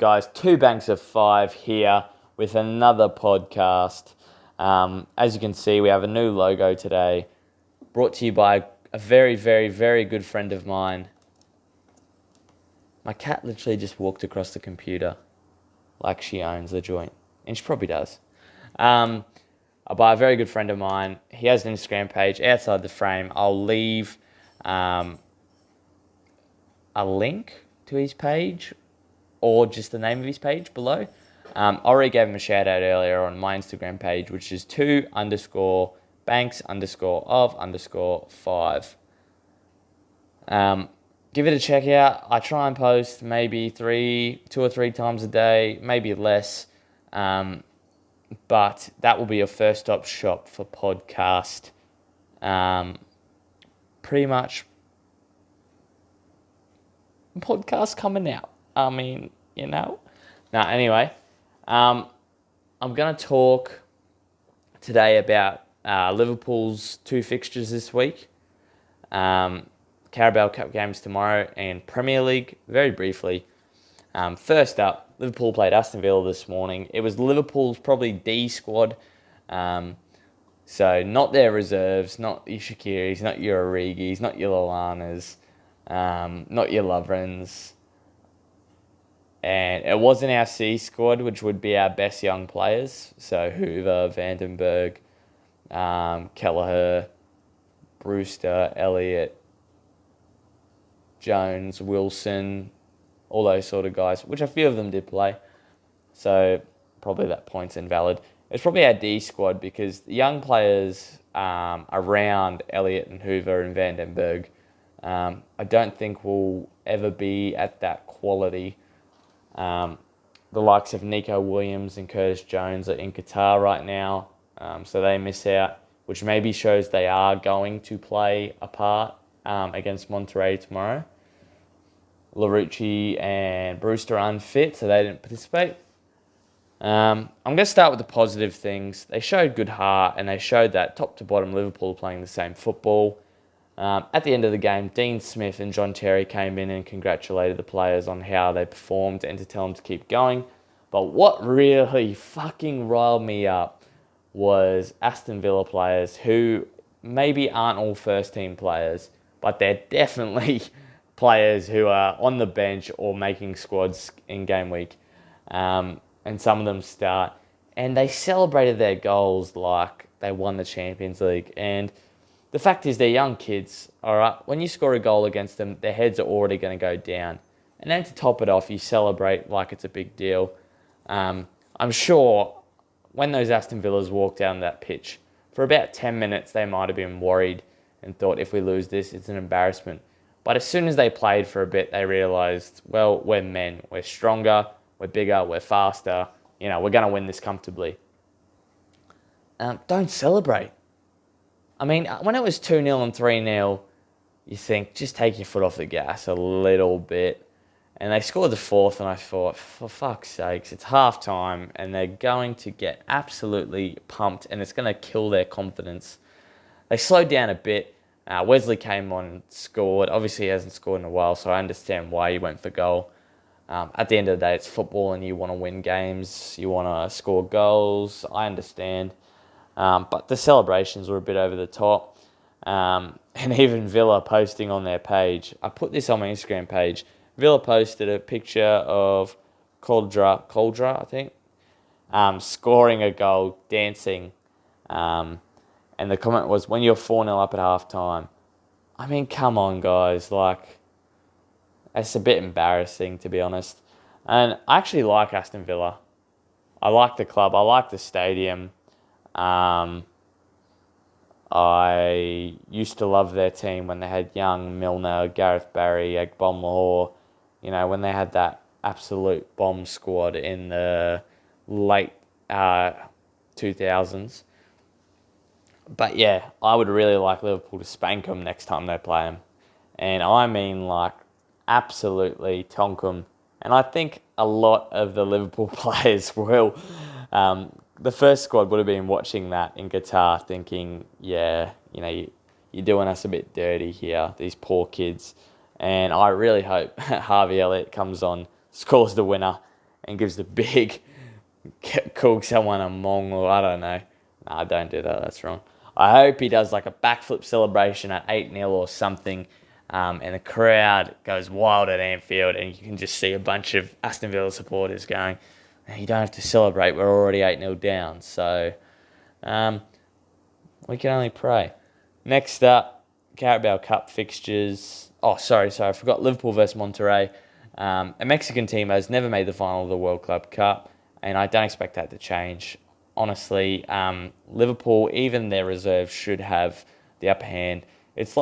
guys? Two Banks of Five here with another podcast. As you can see, we have a new logo today, brought to you by a very, very, very good friend of mine. My cat literally just walked across the computer like she owns the joint, and she probably does. By a very good friend of mine. He has an Instagram page, Outside the Frame. I'll leave a link to his page or just the name of his page below. I already gave him a shout out earlier on my Instagram page, which is 2_banks_of_5. Give it a check out. I try and post maybe 2 or 3 times a day, maybe less. But that will be your first stop shop for podcast. Pretty much podcast coming out. I mean, you know. Now, anyway, I'm going to talk today about Liverpool's 2 fixtures this week. Carabeo Cup games tomorrow and Premier League, very briefly. First up, Liverpool played Aston Villa this morning. It was Liverpool's probably D squad. So not their reserves, not your Shakiris, not your Origis, not your Lallanas, not your Lovrens. And it wasn't our C squad, which would be our best young players. So Hoover, Vandenberg, Kelleher, Brewster, Elliott, Jones, Wilson, all those sort of guys, which a few of them did play. So probably that point's invalid. It's probably our D squad because the young players around Elliott and Hoover and Vandenberg, I don't think will ever be at that quality. The likes of Nico Williams and Curtis Jones are in Qatar right now, so they miss out, which maybe shows they are going to play a part against Monterrey tomorrow. Larucci and Brewster are unfit, so they didn't participate. I'm going to start with the positive things. They showed good heart, and they showed that top to bottom Liverpool are playing the same football. At the end of the game, Dean Smith and John Terry came in and congratulated the players on how they performed and to tell them to keep going. But what really fucking riled me up was Aston Villa players who maybe aren't all first team players, but they're definitely players who are on the bench or making squads in game week. And some of them start. And they celebrated their goals like they won the Champions League. And the fact is, they're young kids, all right? When you score a goal against them, their heads are already going to go down. And then to top it off, you celebrate like it's a big deal. I'm sure when those Aston Villas walked down that pitch, for about 10 minutes, they might have been worried and thought, if we lose this, it's an embarrassment. But as soon as they played for a bit, they realised, well, we're men. We're stronger, we're bigger, we're faster. You know, we're going to win this comfortably. Don't celebrate. I mean, when it was 2-0 and 3-0, you think, just take your foot off the gas a little bit. And they scored the 4th, and I thought, for fuck's sakes, it's half-time, and they're going to get absolutely pumped, and it's going to kill their confidence. They slowed down a bit. Wesley came on and scored. Obviously, he hasn't scored in a while, so I understand why he went for goal. At the end of the day, it's football, and you want to win games. You want to score goals. I understand. But the celebrations were a bit over the top. And even Villa posting on their page. I put this on my Instagram page. Villa posted a picture of Coldra, I think, scoring a goal, dancing. And the comment was, when you're 4-0 up at half-time. I mean, come on, guys. Like, it's a bit embarrassing, to be honest. And I actually like Aston Villa. I like the club. I like the stadium. I used to love their team when they had Young, Milner, Gareth Barry, Agbonlahor. You know, when they had that absolute bomb squad in the late 2000s. But yeah, I would really like Liverpool to spank them next time they play them. And I mean, like, absolutely tonk them. And I think a lot of the Liverpool players will. The first squad would have been watching that in Qatar thinking, yeah, you know, you're doing us a bit dirty here, these poor kids. And I really hope Harvey Elliott comes on, scores the winner, and gives the big, calls someone a Mongol, I don't know. Nah, don't do that, that's wrong. I hope he does like a backflip celebration at 8-0 or something, and the crowd goes wild at Anfield, and you can just see a bunch of Aston Villa supporters going, you don't have to celebrate, we're already 8-0 down. So we can only pray. Next up, Carabao Cup fixtures. Oh, sorry, I forgot Liverpool versus Monterrey. A Mexican team has never made the final of the World Club Cup, and I don't expect that to change. Honestly, Liverpool, even their reserves, should have the upper hand. It's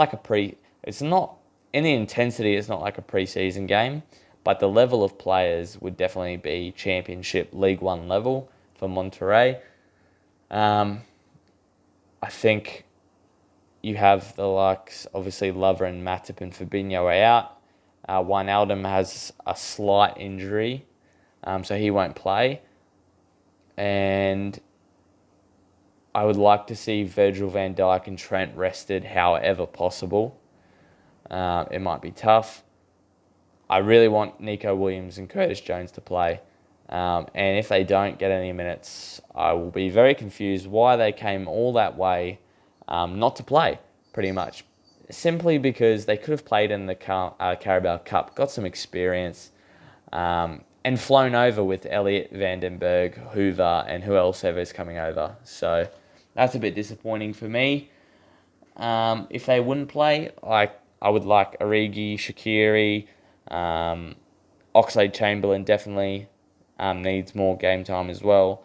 not, in the intensity, it's not like a pre-season game, but the level of players would definitely be Championship League One level for Monterrey. I think you have the likes, obviously Lovren, Matip and Fabinho are out. Wijnaldum has a slight injury, so he won't play. And I would like to see Virgil van Dijk and Trent rested however possible. It might be tough. I really want Nico Williams and Curtis Jones to play. And if they don't get any minutes, I will be very confused why they came all that way not to play, pretty much. Simply because they could have played in the Carabao Cup, got some experience, and flown over with Elliot, Vandenberg, Hoover, and who else ever is coming over. So that's a bit disappointing for me. If they wouldn't play, I would like Origi, Shaqiri, Oxlade-Chamberlain definitely needs more game time as well.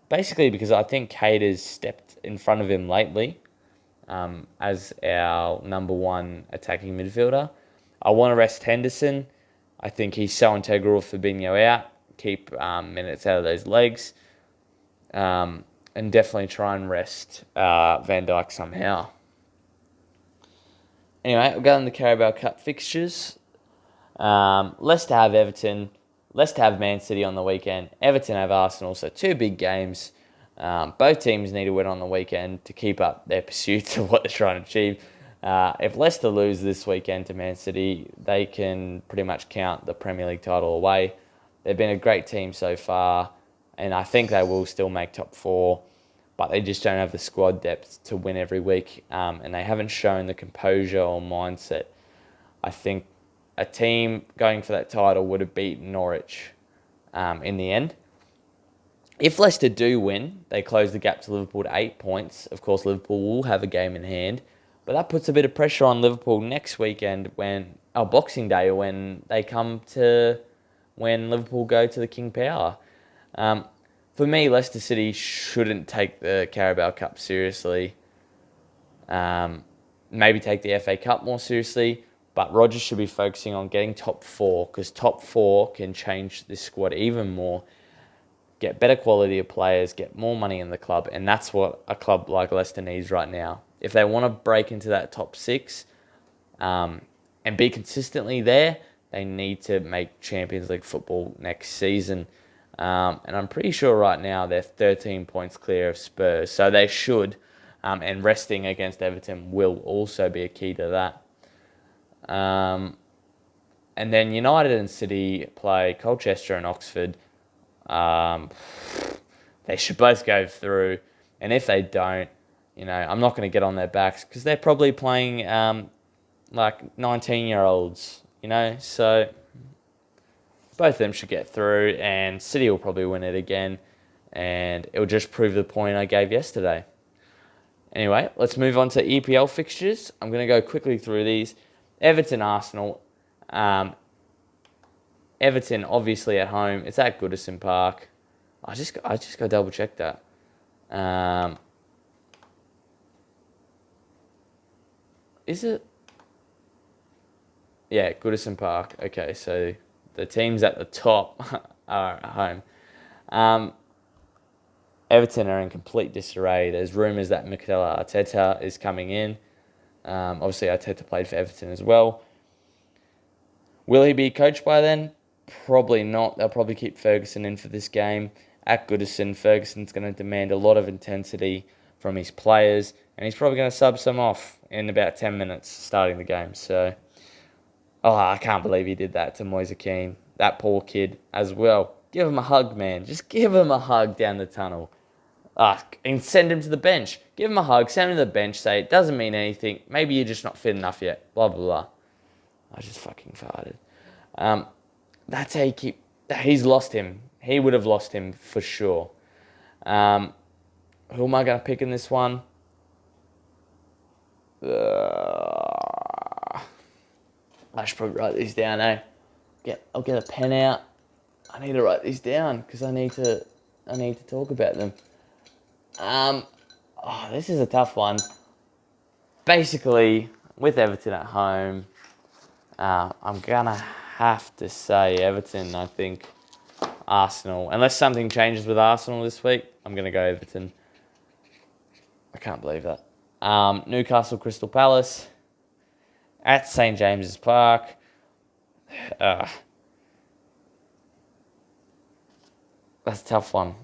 Basically because I think Cater's stepped in front of him lately as our number one attacking midfielder. I want to rest Henderson. I think he's so integral for Fabinho out. Keep minutes out of those legs. And definitely try and rest Van Dijk somehow. Anyway, we'll go on the Carabao Cup fixtures. Leicester have Everton. Leicester have Man City on the weekend. Everton have Arsenal. So 2 big games. Both teams need to win on the weekend to keep up their pursuits of what they're trying to achieve. If Leicester lose this weekend to Man City, they can pretty much count the Premier League title away. They've been a great team so far, and I think they will still make top 4, but they just don't have the squad depth to win every week, and they haven't shown the composure or mindset. I think a team going for that title would have beaten Norwich in the end. If Leicester do win, they close the gap to Liverpool to 8 points. Of course, Liverpool will have a game in hand, but that puts a bit of pressure on Liverpool next weekend Boxing Day, when Liverpool go to the King Power. For me, Leicester City shouldn't take the Carabao Cup seriously. Maybe take the FA Cup more seriously, but Rodgers should be focusing on getting top 4, because top 4 can change this squad even more. Get better quality of players, get more money in the club, and that's what a club like Leicester needs right now. If they want to break into that top 6 and be consistently there, they need to make Champions League football next season. And I'm pretty sure right now they're 13 points clear of Spurs, so they should, and resting against Everton will also be a key to that. And then United and City play Colchester and Oxford. They should both go through, and if they don't, I'm not going to get on their backs, because they're probably playing like 19-year-olds, so both of them should get through, and City will probably win it again, and it'll just prove the point I gave yesterday. Anyway, let's move on to EPL fixtures. I'm going to go quickly through these. Everton, Arsenal. Everton, obviously at home. It's at Goodison Park. I just got to double check that. Is it? Yeah, Goodison Park. Okay, so the teams at the top are at home. Everton are in complete disarray. There's rumours that Mikel Arteta is coming in. Obviously, Arteta played for Everton as well. Will he be coached by then? Probably not. They'll probably keep Ferguson in for this game. At Goodison, Ferguson's going to demand a lot of intensity from his players, and he's probably going to sub some off in about 10 minutes starting the game. So, I can't believe he did that to Moise Kean. that poor kid as well. Give him a hug, man. Just give him a hug down the tunnel. And send him to the bench. Give him a hug, send him to the bench, say it doesn't mean anything. Maybe you're just not fit enough yet. Blah, blah, blah. I just fucking farted. That's how you keep... He's lost him. He would have lost him for sure. Who am I going to pick in this one? I should probably write these down, eh? I'll get a pen out. I need to write these down because I need to talk about them. This is a tough one. Basically, with Everton at home, I'm gonna have to say Everton. I think Arsenal, unless something changes with Arsenal this week, I'm gonna go Everton. I can't believe that. Newcastle, Crystal Palace at St James's Park. That's a tough one.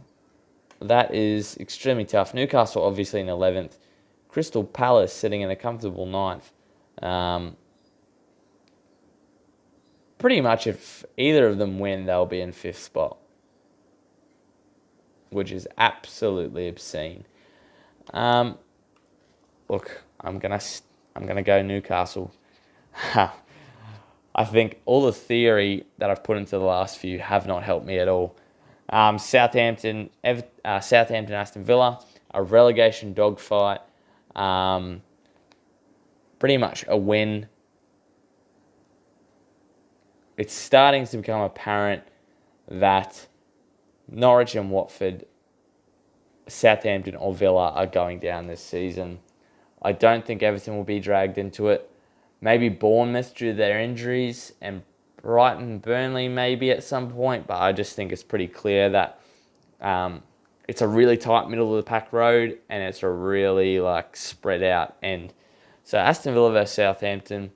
That is extremely tough. Newcastle obviously in 11th. Crystal Palace sitting in a comfortable 9th. Pretty much if either of them win, they'll be in 5th spot. Which is absolutely obscene. Look, I'm gonna go Newcastle. I think all the theory that I've put into the last few have not helped me at all. Southampton, Aston Villa, a relegation dogfight. Pretty much a win. It's starting to become apparent that Norwich and Watford, Southampton or Villa are going down this season. I don't think Everton will be dragged into it. Maybe Bournemouth due to their injuries, and Brighton, Burnley maybe at some point, but I just think it's pretty clear that it's a really tight middle of the pack road, and it's a really spread out end. So Aston Villa versus Southampton.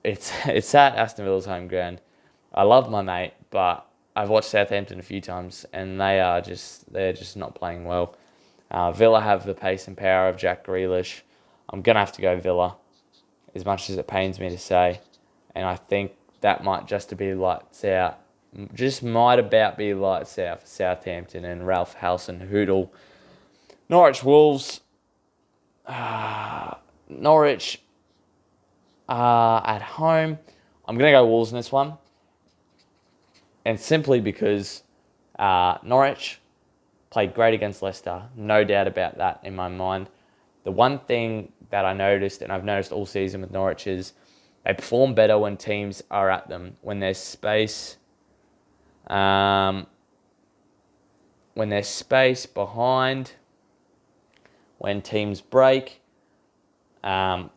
It's at Aston Villa's home ground. I love my mate, but I've watched Southampton a few times, and they're just not playing well. Villa have the pace and power of Jack Grealish. I'm gonna have to go Villa, as much as it pains me to say. And I think that might just be lights out. Just might about be lights out for Southampton and Ralph Hasenhüttl. Norwich Wolves. Norwich at home. I'm going to go Wolves in this one. And simply because Norwich played great against Leicester. No doubt about that in my mind. The one thing that I noticed, and I've noticed all season with Norwich, is they perform better when teams are at them. When there's space, behind, when teams break. When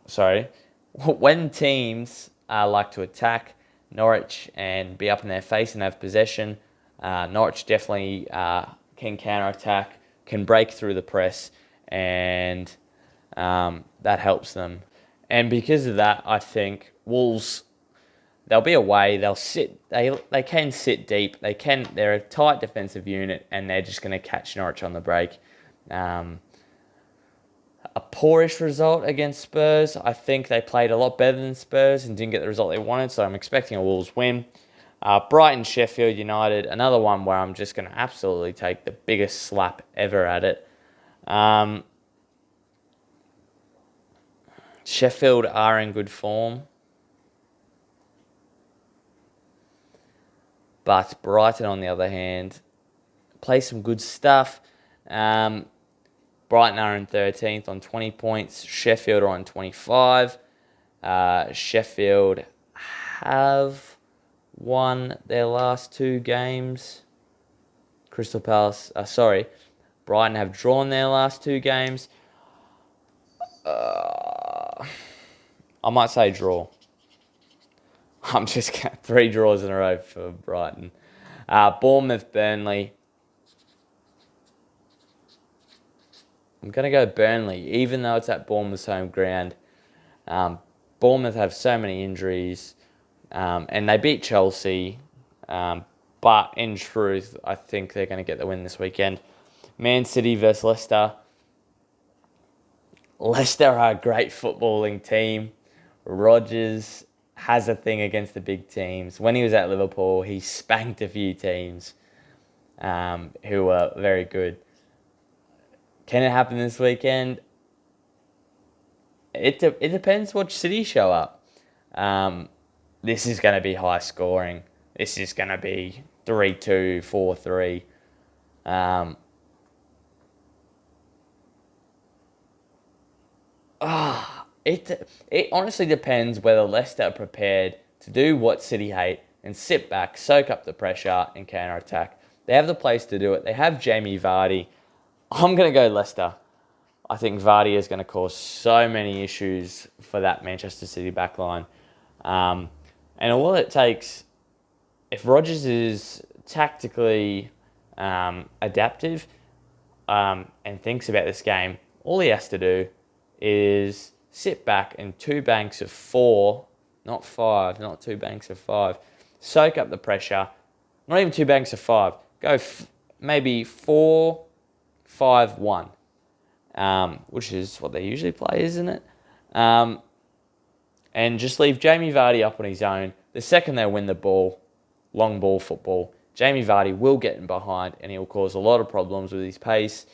teams like to attack Norwich and be up in their face and have possession, Norwich definitely can counter-attack, can break through the press, and that helps them. And because of that, I think Wolves, they'll be away. They'll sit. They can sit deep. They're a tight defensive unit, and they're just going to catch Norwich on the break. A poorish result against Spurs. I think they played a lot better than Spurs and didn't get the result they wanted. So I'm expecting a Wolves win. Brighton, Sheffield United, another one where I'm just going to absolutely take the biggest slap ever at it. Sheffield are in good form. But Brighton, on the other hand, play some good stuff. Brighton are in 13th on 20 points. Sheffield are on 25. Sheffield have won their last 2 games. Brighton have drawn their last 2 games. I might say draw. I'm just going 3 draws in a row for Brighton. Bournemouth, Burnley. I'm going to go Burnley, even though it's at Bournemouth's home ground. Bournemouth have so many injuries, and they beat Chelsea. But in truth, I think they're going to get the win this weekend. Man City versus Leicester. Leicester are a great footballing team. Rodgers has a thing against the big teams. When he was at Liverpool, he spanked a few teams who were very good. Can it happen this weekend? It depends what City show up. This is going to be high scoring. This is going to be 3-2, 4-3. It honestly depends whether Leicester are prepared to do what City hate and sit back, soak up the pressure and counter-attack. They have the place to do it. They have Jamie Vardy. I'm going to go Leicester. I think Vardy is going to cause so many issues for that Manchester City backline. And all it takes, if Rodgers is tactically adaptive and thinks about this game, all he has to do is sit back in two banks of 4, not 5, not two banks of 5. Soak up the pressure. Not even two banks of 5. Go maybe 4-5-1, which is what they usually play, isn't it? And just leave Jamie Vardy up on his own. The second they win the ball, long ball football, Jamie Vardy will get in behind and he'll cause a lot of problems with his pace.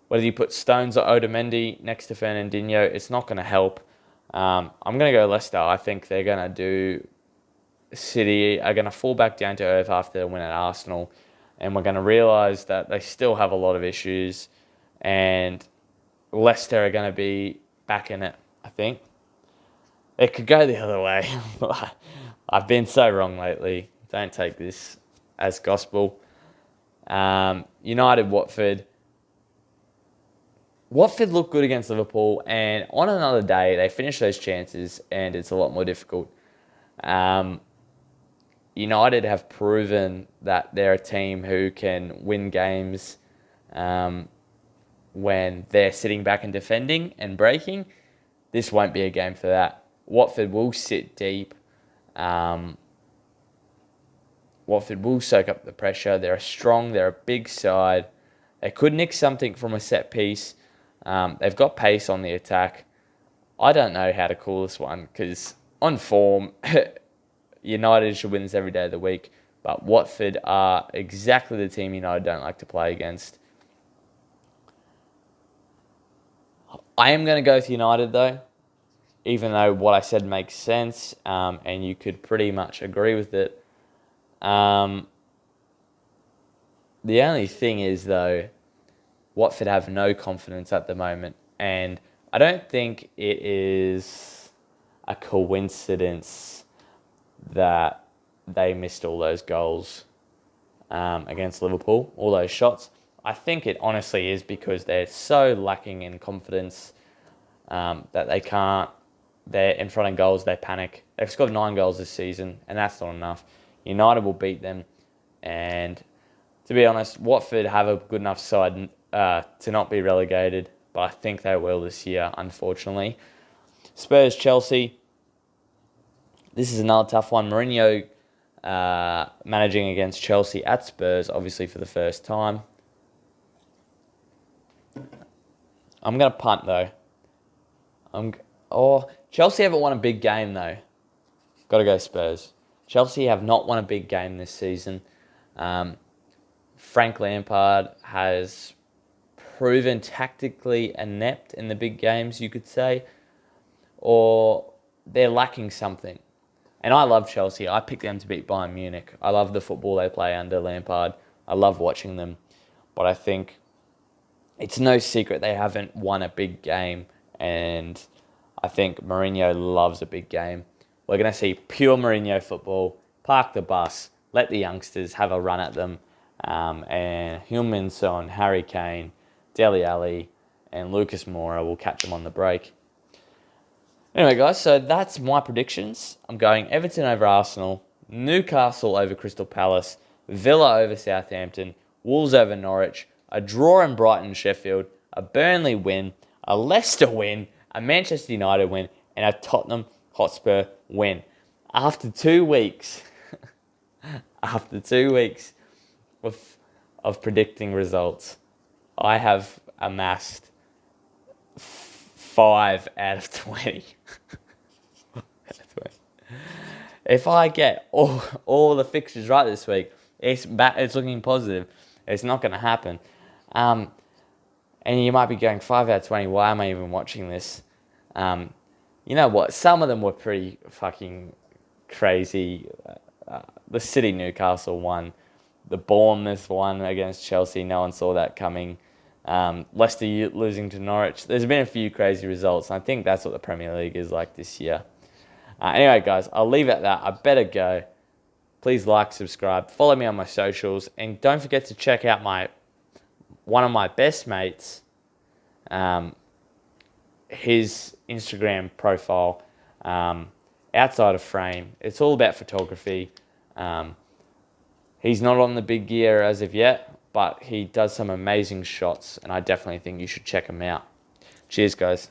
Whether you put Stones or Otamendi next to Fernandinho, it's not going to help. I'm going to go Leicester. I think they're going to do... City are going to fall back down to earth after the win at Arsenal. And we're going to realise that they still have a lot of issues. And Leicester are going to be back in it, I think. It could go the other way. I've been so wrong lately. Don't take this as gospel. United, Watford. Watford looked good against Liverpool, and on another day, they finish those chances, and it's a lot more difficult. United have proven that they're a team who can win games when they're sitting back and defending and breaking. This won't be a game for that. Watford will sit deep. Watford will soak up the pressure. They're a big side. They could nick something from a set piece. They've got pace on the attack. I don't know how to call this one because on form, United should win this every day of the week. But Watford are exactly the team United don't like to play against. I am going to go with United though, even though what I said makes sense and you could pretty much agree with it. The only thing is though, Watford have no confidence at the moment, and I don't think it is a coincidence that they missed all those goals against Liverpool, all those shots. I think it honestly is because they're so lacking in confidence that they can't. They're in front of goals, they panic. They've scored 9 goals this season, and that's not enough. United will beat them, and to be honest, Watford have a good enough side to not be relegated, but I think they will this year, unfortunately. Spurs, Chelsea. This is another tough one. Mourinho managing against Chelsea at Spurs, obviously for the first time. I'm going to punt, though. Chelsea haven't won a big game, though. Got to go Spurs. Chelsea have not won a big game this season. Frank Lampard has proven tactically inept in the big games, you could say, or they're lacking something. And I love Chelsea. I picked them to beat Bayern Munich. I love the football they play under Lampard. I love watching them. But I think it's no secret they haven't won a big game. And I think Mourinho loves a big game. We're going to see pure Mourinho football. Park the bus. Let the youngsters have a run at them. And Heung-min Son, Harry Kane, Dele Alli, and Lucas Moura will catch them on the break. Anyway, guys, so that's my predictions. I'm going Everton over Arsenal, Newcastle over Crystal Palace, Villa over Southampton, Wolves over Norwich, a draw in Brighton Sheffield, a Burnley win, a Leicester win, a Manchester United win, and a Tottenham Hotspur win. After 2 weeks, of predicting results, I have amassed 5 out of 20. if I get all the fixtures right this week, it's looking positive. It's not going to happen. And you might be going 5 out of 20. Why am I even watching this? You know what? Some of them were pretty fucking crazy. The City Newcastle one, the Bournemouth one against Chelsea. No one saw that coming. Leicester losing to Norwich. There's been a few crazy results. And I think that's what the Premier League is like this year. Anyway, guys, I'll leave it at that. I better go. Please like, subscribe, follow me on my socials, and don't forget to check out one of my best mates, his Instagram profile, Outside of Frame. It's all about photography. He's not on the big gear as of yet, but he does some amazing shots, and I definitely think you should check him out. Cheers, guys.